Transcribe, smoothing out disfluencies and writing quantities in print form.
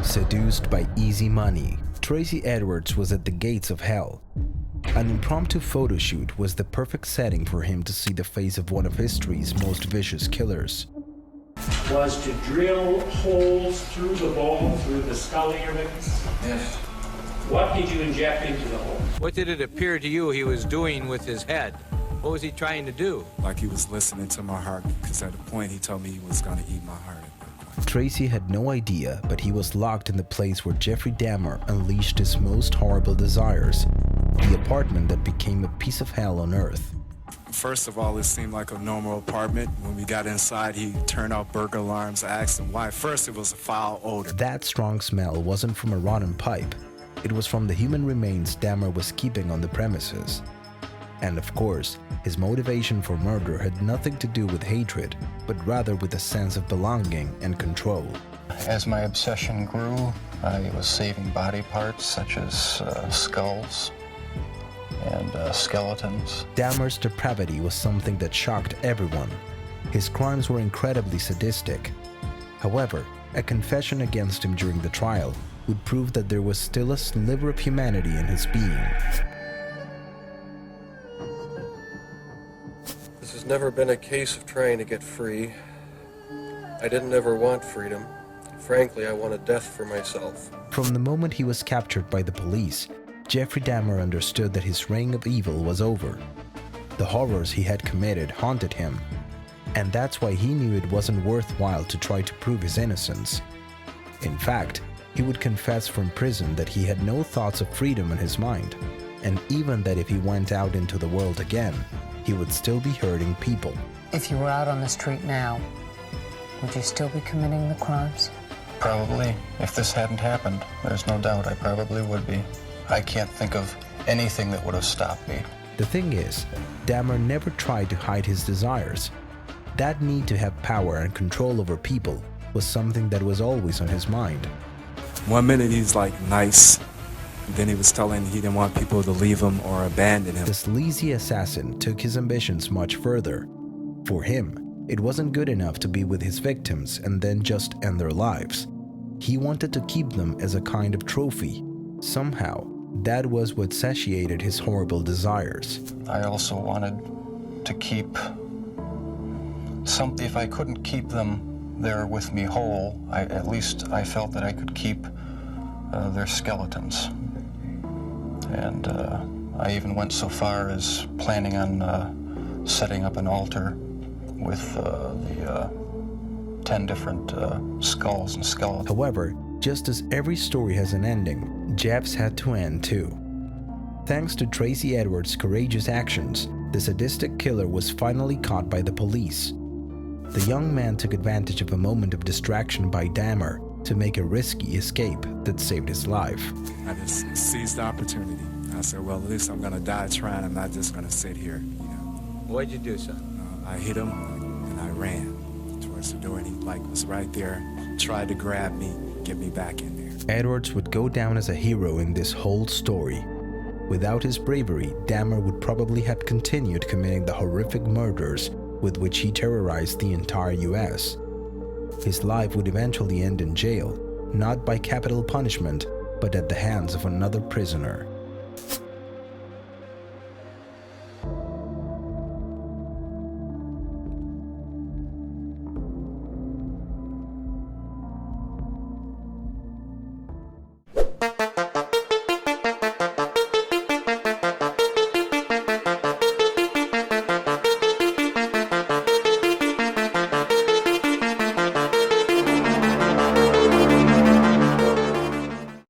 Seduced by easy money, Tracy Edwards was at the gates of hell. An impromptu photo shoot was the perfect setting for him to see the face of one of history's most vicious killers. Was to drill holes through the bone, through the skull organs. Yes. What did you inject into the hole? What did it appear to you he was doing with his head? What was he trying to do? Like he was listening to my heart, because at a point he told me he was going to eat my heart. Tracy had no idea, but he was locked in the place where Jeffrey Dahmer unleashed his most horrible desires, the apartment that became a piece of hell on earth. First of all, it seemed like a normal apartment. When we got inside, he turned out burglar alarms. I asked him why. First, it was a foul odor. That strong smell wasn't from a rotten pipe. It was from the human remains Dahmer was keeping on the premises. And of course, his motivation for murder had nothing to do with hatred, but rather with a sense of belonging and control. As my obsession grew, I was saving body parts such as skulls and skeletons. Dahmer's depravity was something that shocked everyone. His crimes were incredibly sadistic. However, a confession against him during the trial would prove that there was still a sliver of humanity in his being. This has never been a case of trying to get free. I didn't ever want freedom. Frankly, I wanted death for myself. From the moment he was captured by the police, Jeffrey Dahmer understood that his reign of evil was over. The horrors he had committed haunted him, and that's why he knew it wasn't worthwhile to try to prove his innocence. In fact, he would confess from prison that he had no thoughts of freedom in his mind, and even that if he went out into the world again, he would still be hurting people. If you were out on the street now, would you still be committing the crimes? Probably. If this hadn't happened, there's no doubt I probably would be. I can't think of anything that would have stopped me. The thing is, Dahmer never tried to hide his desires. That need to have power and control over people was something that was always on his mind. One minute he's like nice, and then he was telling he didn't want people to leave him or abandon him. The sleazy assassin took his ambitions much further. For him, it wasn't good enough to be with his victims and then just end their lives. He wanted to keep them as a kind of trophy. Somehow, that was what satiated his horrible desires. I also wanted to keep something. If I couldn't keep them there with me whole, at least I felt that I could keep their skeletons. And I even went so far as planning on setting up an altar with the 10 different skulls and skeletons. However, just as every story has an ending, Jeff's had to end too. Thanks to Tracy Edwards' courageous actions, the sadistic killer was finally caught by the police. The young man took advantage of a moment of distraction by Dahmer to make a risky escape that saved his life. I just seized the opportunity. I said, well, at least I'm going to die trying. I'm not just going to sit here, you know. What'd you do, son? I hit him and I ran towards the door, and he was right there, tried to grab me, get me back in there. Edwards would go down as a hero in this whole story. Without his bravery, Dahmer would probably have continued committing the horrific murders with which he terrorized the entire US. His life would eventually end in jail, not by capital punishment, but at the hands of another prisoner.